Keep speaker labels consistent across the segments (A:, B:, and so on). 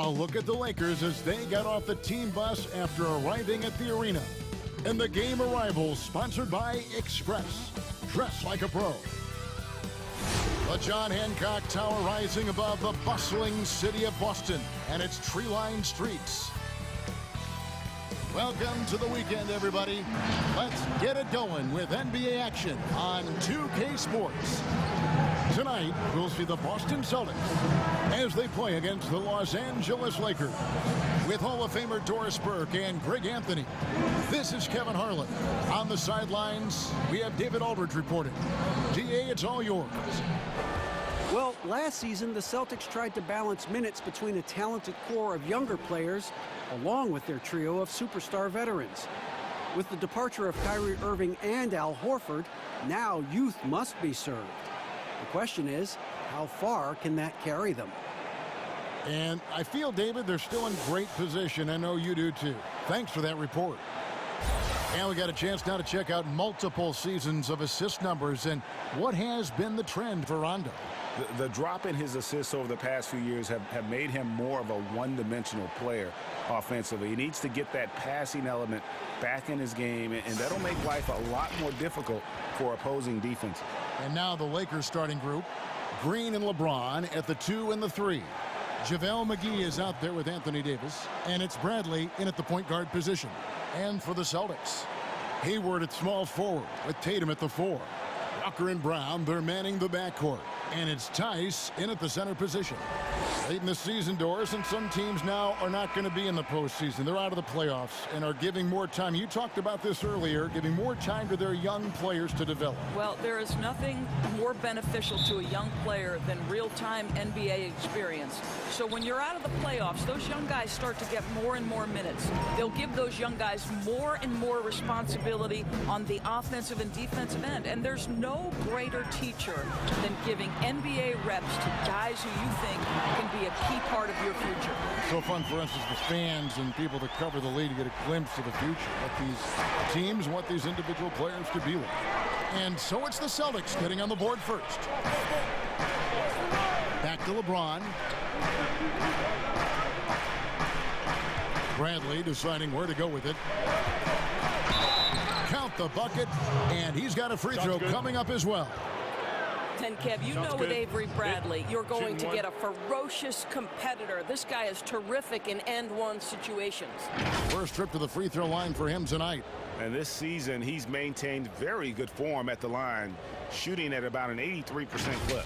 A: A look at the Lakers as they got off the team bus after arriving at the arena. And the game arrival sponsored by Express. Dress like a pro. The John Hancock Tower rising above the bustling city of Boston and its tree-lined streets. Welcome to the weekend, everybody. Let's get it going with NBA action on 2K Sports. Tonight, we'll see the Boston Celtics as they play against the Los Angeles Lakers. With Hall of Famer Doris Burke and Greg Anthony, this is Kevin Harlan. On the sidelines, we have David Aldridge reporting. DA, it's all yours.
B: Well, last season, the Celtics tried to balance minutes between a talented core of younger players along with their trio of superstar veterans. With the departure of Kyrie Irving and Al Horford, now youth must be served. The question is, how far can that carry them?
A: And I feel, David, they're still in great position. I know you do, too. Thanks for that report. And we got a chance now to check out multiple seasons of assist numbers and what has been the trend for Rondo.
C: The drop in his assists over the past few years have made him more of a one-dimensional player offensively. He needs to get that passing element back in his game, and that'll make life a lot more difficult for opposing defense.
A: And now the Lakers starting group. Green and LeBron at the 2 and the 3. JaVale McGee is out there with Anthony Davis, and it's Bradley in at the point guard position. And for the Celtics, Hayward at small forward with Tatum at the 4. Walker and Brown, they're manning the backcourt. And it's Tice in at the center position. Late in the season, Doris, and some teams now are not going to be in the postseason. They're out of the playoffs and are giving more time. You talked about this earlier, giving more time to their young players to develop.
D: Well, there is nothing more beneficial to a young player than real-time NBA experience. So when you're out of the playoffs, those young guys start to get more and more minutes. They'll give those young guys more and more responsibility on the offensive and defensive end. And there's no greater teacher than giving NBA reps to guys who you think can be a key part of your future.
A: So fun for us as the fans and people that cover the league to get a glimpse of the future, what these teams, what these individual players could be like. And so it's the Celtics getting on the board first. Back to LeBron. Bradley deciding where to go with it. Count the bucket, and he's got a free throw coming up as well.
E: And Kev, you know with Avery Bradley, you're going to get a ferocious competitor. This guy is terrific in end-one situations.
A: First trip to the free throw line for him tonight.
C: And this season, he's maintained very good form at the line, shooting at about an 83% clip.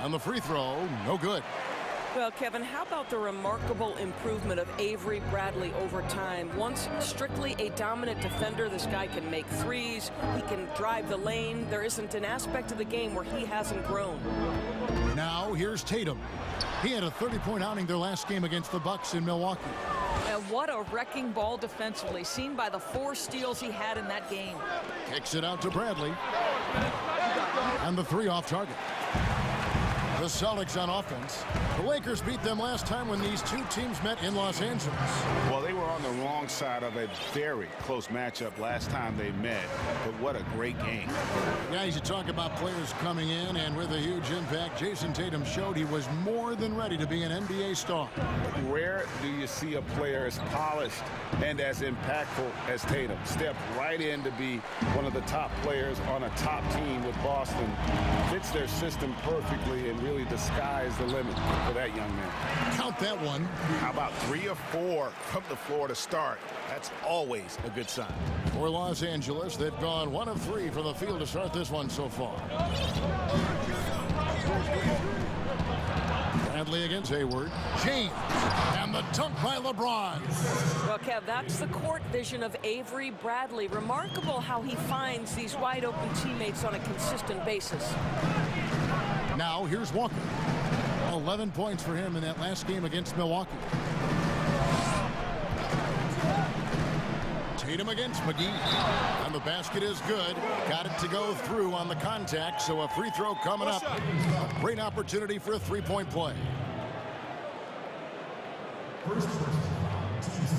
A: On the free throw, no good.
E: Well, Kevin, how about the remarkable improvement of Avery Bradley over time? Once strictly a dominant defender, this guy can make threes, he can drive the lane. There isn't an aspect of the game where he hasn't grown.
A: Now here's Tatum. He had a 30-point outing their last game against the Bucks in Milwaukee.
D: And what a wrecking ball defensively, seen by the 4 steals he had in that game.
A: Kicks it out to Bradley. And the 3 off target. The Celtics on offense. The Lakers beat them last time when these two teams met in Los Angeles.
C: Well, they were on the wrong side of a very close matchup last time they met, but what a great game.
A: Guys, you talk about players coming in and with a huge impact. Jason Tatum showed he was more than ready to be an NBA star.
C: Rare do you see a player as polished and as impactful as Tatum. Stepped right in to be one of the top players on a top team with Boston. Fits their system perfectly and really the sky is the limit for that young man.
A: Count that one.
C: How about 3 of 4 from the floor to start? That's always a good sign.
A: For Los Angeles, they've gone 1 of 3 from the field to start this one so far. Bradley against Hayward. James. And the dunk by LeBron.
E: Well, Kev, that's the court vision of Avery Bradley. Remarkable how he finds these wide-open teammates on a consistent basis.
A: Now, here's Walker. 11 points for him in that last game against Milwaukee. Tatum against McGee. And the basket is good. Got it to go through on the contact, so a free throw coming up. A great opportunity for a three-point play.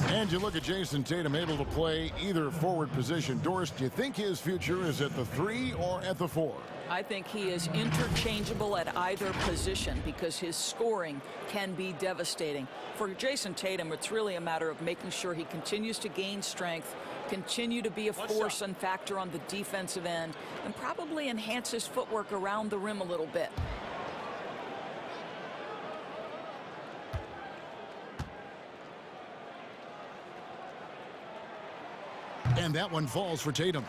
A: And you look at Jason Tatum able to play either forward position. Doris, do you think his future is at the 3 or at the 4?
D: I think he is interchangeable at either position because his scoring can be devastating. For Jason Tatum, it's really a matter of making sure he continues to gain strength, continue to be a force and factor on the defensive end, and probably enhance his footwork around the rim a little bit.
A: And that one falls for Tatum.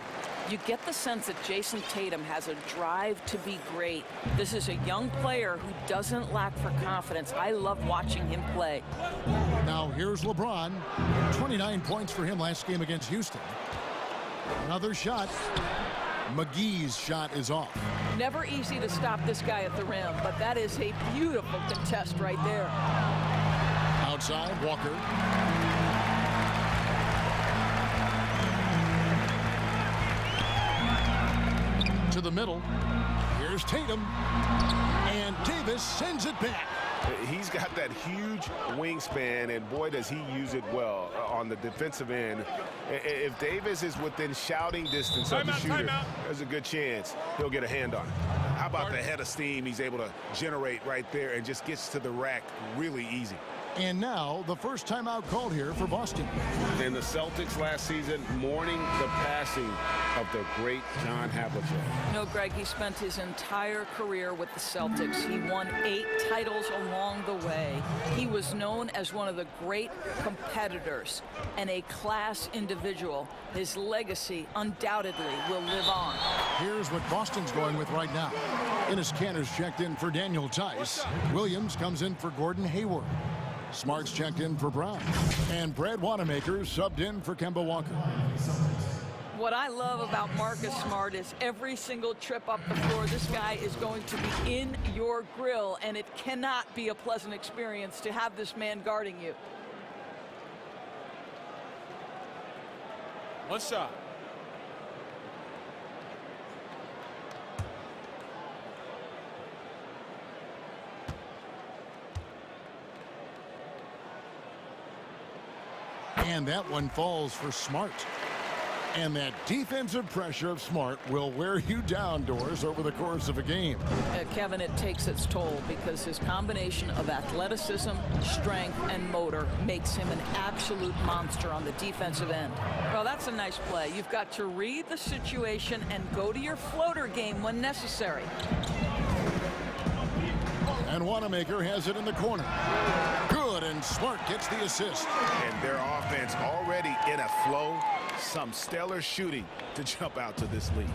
D: You get the sense that Jason Tatum has a drive to be great. This is a young player who doesn't lack for confidence. I love watching him play.
A: Now here's LeBron. 29 points for him last game against Houston. Another shot. McGee's shot is off.
D: Never easy to stop this guy at the rim, but that is a beautiful contest right there.
A: Outside, Walker. To the middle. Here's Tatum. And Davis sends it back.
C: He's got that huge wingspan, and boy, does he use it well on the defensive end. If Davis is within shouting distance of the shooter, there's a good chance he'll get a hand on it. How about the head of steam he's able to generate right there and just gets to the rack really easy.
A: And now the first timeout called here for Boston.
C: And the Celtics last season mourning the passing of the great John Havlicek.
D: No, Greg, he spent his entire career with the Celtics. He won 8 titles along the way. He was known as one of the great competitors and a class individual. His legacy undoubtedly will live on.
A: Here's what Boston's going with right now. Enes Kanter's checked in for Daniel Tice. Williams comes in for Gordon Hayward. Smart's checked in for Brown. And Brad Wanamaker subbed in for Kemba Walker.
D: What I love about Marcus Smart is every single trip up the floor, this guy is going to be in your grill, and it cannot be a pleasant experience to have this man guarding you.
F: One shot.
A: And that one falls for Smart. And that defensive pressure of Smart will wear you down, Doris, over the course of a game.
D: Kevin, it takes its toll because his combination of athleticism, strength, and motor makes him an absolute monster on the defensive end. Well, that's a nice play. You've got to read the situation and go to your floater game when necessary.
A: And Wanamaker has it in the corner. Good, and Smart gets the assist.
C: And their offense already in a flow. Some stellar shooting to jump out to this lead.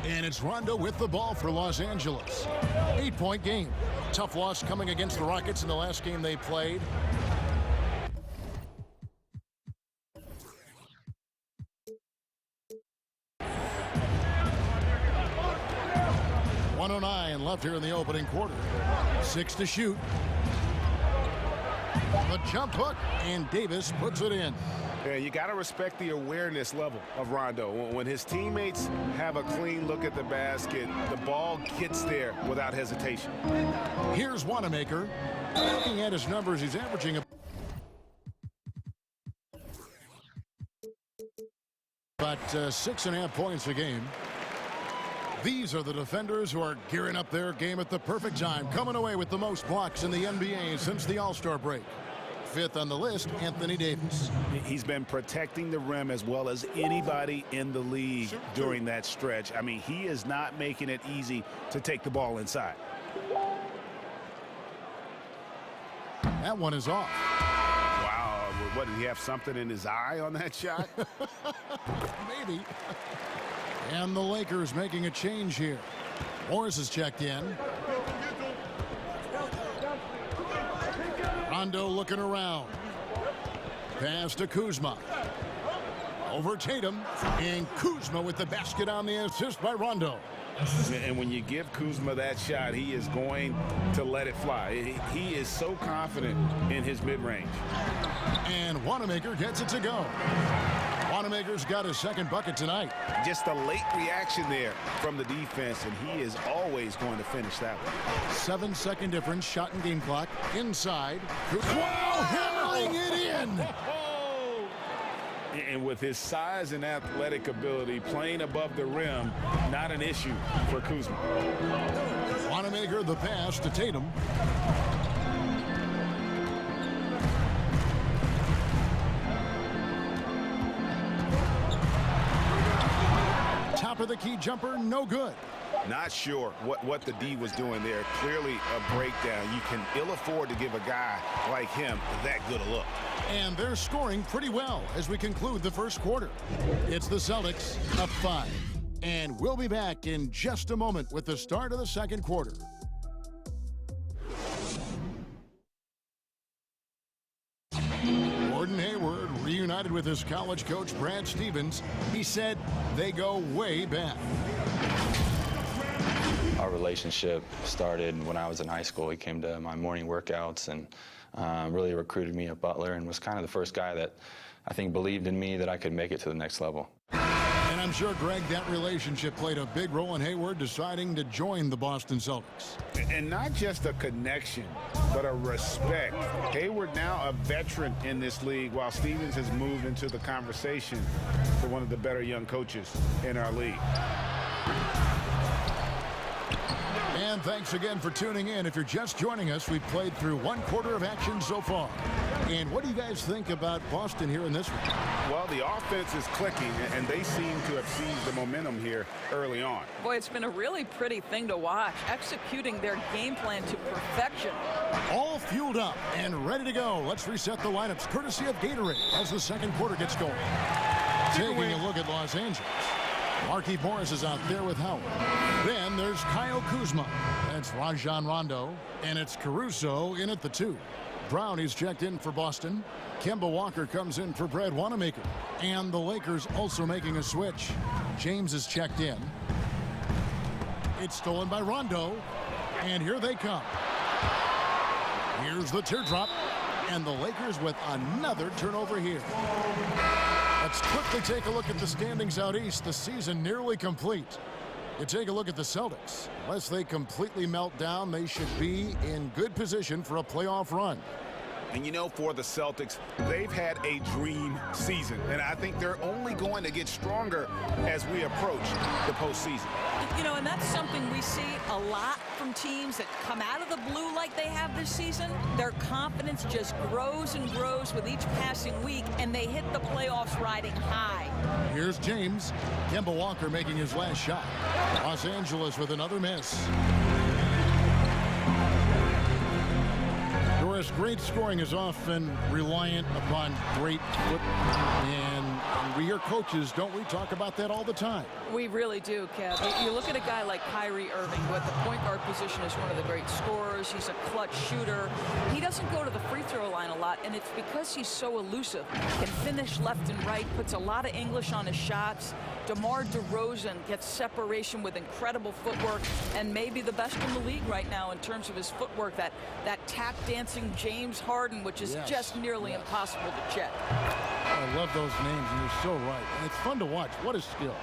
A: And it's Rondo with the ball for Los Angeles. 8-point game. Tough loss coming against the Rockets in the last game they played. .109 left here in the opening quarter. 6 to shoot. The jump hook, and Davis puts it in.
C: Yeah, you got to respect the awareness level of Rondo. When his teammates have a clean look at the basket, the ball gets there without hesitation.
A: Here's Wanamaker. Looking at his numbers, he's averaging about 6.5 points a game. These are the defenders who are gearing up their game at the perfect time, coming away with the most blocks in the NBA since the All-Star break. 5th on the list, Anthony Davis.
C: He's been protecting the rim as well as anybody in the league during that stretch. I mean, he is not making it easy to take the ball inside.
A: That one is off.
C: Wow, what, did he have something in his eye on that shot?
A: Maybe. And the Lakers making a change here. Morris is checked in. Rondo looking around. Pass to Kuzma. Over Tatum. And Kuzma with the basket on the assist by Rondo.
C: And when you give Kuzma that shot, he is going to let it fly. He is so confident in his mid-range.
A: And Wanamaker gets it to go. Wanamaker's got his second bucket tonight.
C: Just a late reaction there from the defense, and he is always going to finish that one.
A: 7-second difference, shot and game clock. Inside. Wow, hammering it in.
C: And with his size and athletic ability, playing above the rim, not an issue for Kuzma.
A: Wanamaker the pass to Tatum. Top of the key jumper, no good.
C: Not sure what the D was doing there. Clearly a breakdown. You can ill afford to give a guy like him that good a look.
A: And they're scoring pretty well as we conclude the first quarter. It's the Celtics up 5. And we'll be back in just a moment with the start of the second quarter. Gordon Hayward reunited with his college coach Brad Stevens. He said they go way back.
F: Our relationship started when I was in high school. He came to my morning workouts and really recruited me at Butler and was kind of the first guy that I think believed in me that I could make it to the next level.
A: And I'm sure, Greg, that relationship played a big role in Hayward deciding to join the Boston Celtics.
C: And not just a connection, but a respect. Hayward now a veteran in this league, while Stevens has moved into the conversation for one of the better young coaches in our league.
A: And thanks again for tuning in. If you're just joining us, we've played through one quarter of action so far. And what do you guys think about Boston here in this one?
C: Well, the offense is clicking, and they seem to have seized the momentum here early on.
D: Boy, it's been a really pretty thing to watch, executing their game plan to perfection.
A: All fueled up and ready to go. Let's reset the lineups courtesy of Gatorade as the second quarter gets going. Taking a look at Los Angeles. Markieff Morris is out there with Howard. Then there's Kyle Kuzma. That's Rajon Rondo. And it's Caruso in at the 2. Brown is checked in for Boston. Kemba Walker comes in for Brad Wanamaker. And the Lakers also making a switch. James is checked in. It's stolen by Rondo. And here they come. Here's the teardrop. And the Lakers with another turnover here. Let's quickly take a look at the standings out east. The season nearly complete. You take a look at the Celtics. Unless they completely melt down, they should be in good position for a playoff run.
C: And you know, for the Celtics, they've had a dream season. And I think they're only going to get stronger as we approach the postseason.
D: You know, and that's something we see a lot from teams that come out of the blue like they have this season. Their confidence just grows and grows with each passing week, and they hit the playoffs riding high.
A: Here's James. Kemba Walker making his last shot. Los Angeles with another miss. Doris, great scoring is often reliant upon great football. And we hear coaches, don't we, talk about that all the time?
D: We really do, Kev. You look at a guy like Kyrie Irving, who at the point guard position is one of the great scorers. He's a clutch shooter. He doesn't go to the free throw line a lot, and it's because he's so elusive. Can finish left and right, puts a lot of English on his shots. DeMar DeRozan gets separation with incredible footwork, and maybe the best in the league right now in terms of his footwork. That tap dancing James Harden, which is just nearly impossible to check.
A: I love those names, and you're so right. And it's fun to watch. What a skill.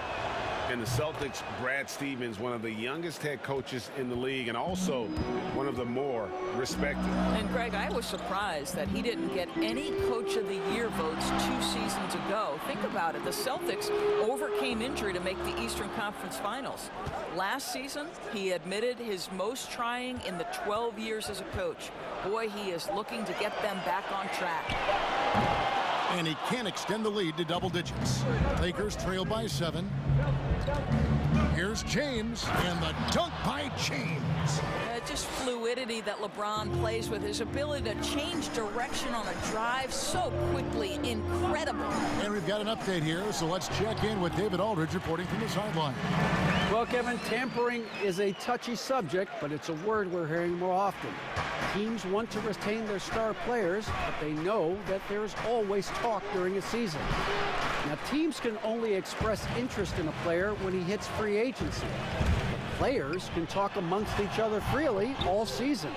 C: And the Celtics, Brad Stevens, one of the youngest head coaches in the league and also one of the more respected.
D: And Greg, I was surprised that he didn't get any Coach of the Year votes 2 seasons ago. Think about it. The Celtics overcame injury to make the Eastern Conference Finals. Last season, he admitted his most trying in the 12 years as a coach. Boy, he is looking to get them back on track.
A: And he can extend the lead to double digits. Lakers trail by 7. Here's James, and the dunk by James.
D: Just fluidity that LeBron plays with, his ability to change direction on a drive so quickly, incredible.
A: And we've got an update here, so let's check in with David Aldridge reporting from the sideline.
B: Well, Kevin, tampering is a touchy subject, but it's a word we're hearing more often. Teams want to retain their star players, but they know that there's always talk during a season. Now, teams can only express interest in a player when he hits free agency. But players can talk amongst each other freely all season.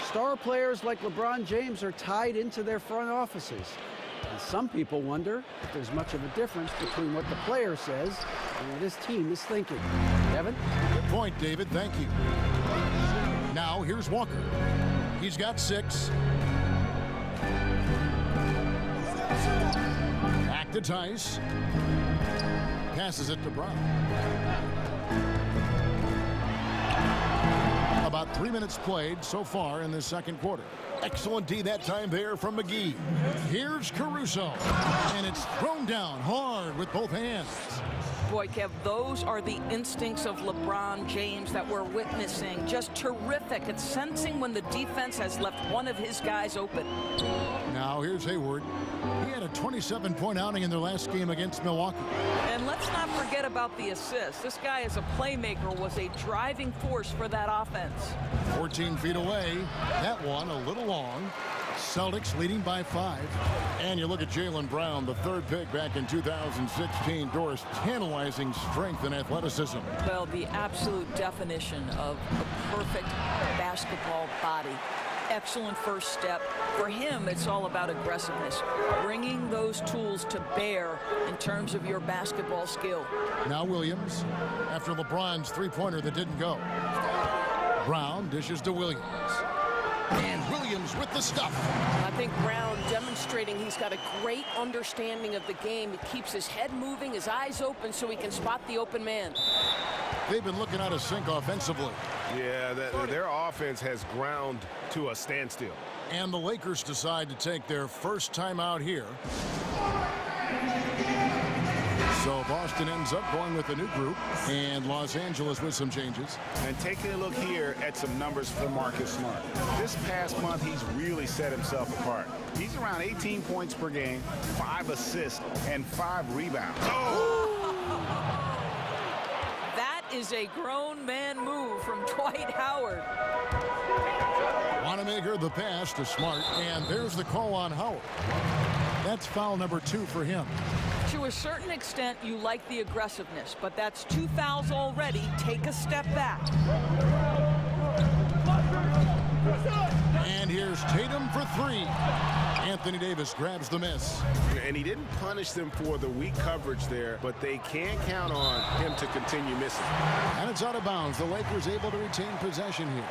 B: Star players like LeBron James are tied into their front offices. And some people wonder if there's much of a difference between what the player says and what his team is thinking. Kevin?
A: Good point, David. Thank you. Now, here's Walker. He's got 6. Back to Tice. Passes it to Brown. About 3 minutes played so far in this second quarter. Excellent D that time there from McGee. Here's Caruso. And it's thrown down hard with both hands.
D: Boy, Kev, those are the instincts of LeBron James that we're witnessing. Just terrific at sensing when the defense has left one of his guys open.
A: Now here's Hayward. He had a 27-point outing in their last game against Milwaukee.
D: And let's not forget about the assist. This guy as a playmaker was a driving force for that offense.
A: 14 feet away. That one a little long. Celtics leading by 5. And you look at Jaylen Brown, the 3rd pick back in 2016. Doris, tantalizing strength and athleticism.
D: Well, the absolute definition of a perfect basketball body. Excellent first step. For him, it's all about aggressiveness, bringing those tools to bear in terms of your basketball skill.
A: Now Williams, after LeBron's three-pointer that didn't go. Brown dishes to Williams. And Williams with the stuff.
E: I think Brown demonstrating he's got a great understanding of the game. He keeps his head moving, his eyes open so he can spot the open man.
A: They've been looking out of sync offensively.
C: Yeah, their offense has ground to a standstill.
A: And the Lakers decide to take their first time out here. So Boston ends up going with a new group, and Los Angeles with some changes.
C: And taking a look here at some numbers for Marcus Smart. This past month, he's really set himself apart. He's around 18 points per game, 5 assists, and 5 rebounds. Oh!
D: That is a grown man move from Dwight Howard.
A: Wanamaker the pass to Smart, and there's the call on Howard. That's foul number 2 for him.
D: To a certain extent, you like the aggressiveness, but that's 2 fouls already. Take a step back.
A: And here's Tatum for 3. Anthony Davis grabs the miss.
C: And he didn't punish them for the weak coverage there, but they can't count on him to continue missing.
A: And it's out of bounds. The Lakers able to retain possession here.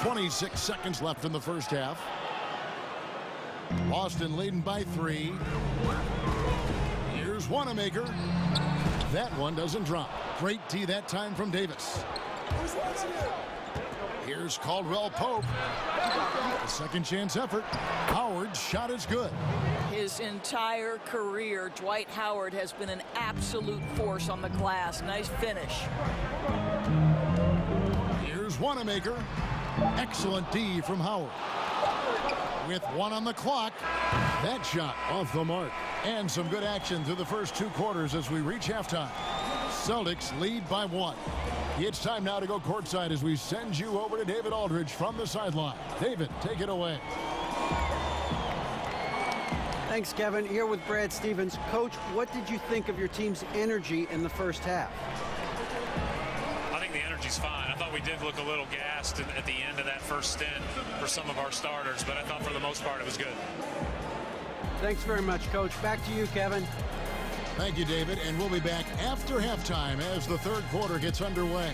A: 26 seconds left in the first half. Boston leading by 3. Here's Wanamaker. That one doesn't drop. Great D that time from Davis. Here's Caldwell Pope. A second chance effort. Howard's shot is good.
D: His entire career, Dwight Howard has been an absolute force on the glass. Nice finish.
A: Here's Wanamaker. Excellent D from Howard. With 1 on the clock, that shot off the mark. And some good action through the first 2 quarters as we reach halftime. Celtics lead by 1. It's time now to go courtside as we send you over to David Aldridge from the sideline. David, take it away.
B: Thanks, Kevin. Here with Brad Stevens. Coach, what did you think of your team's energy in the first half?
G: I think the energy's fine. I thought we did look a little gassed at the end of that first stint for some of our starters, but I thought for the most part it was good.
B: Thanks very much, Coach. Back to you, Kevin.
A: Thank you, David, and we'll be back after halftime as the third quarter gets underway.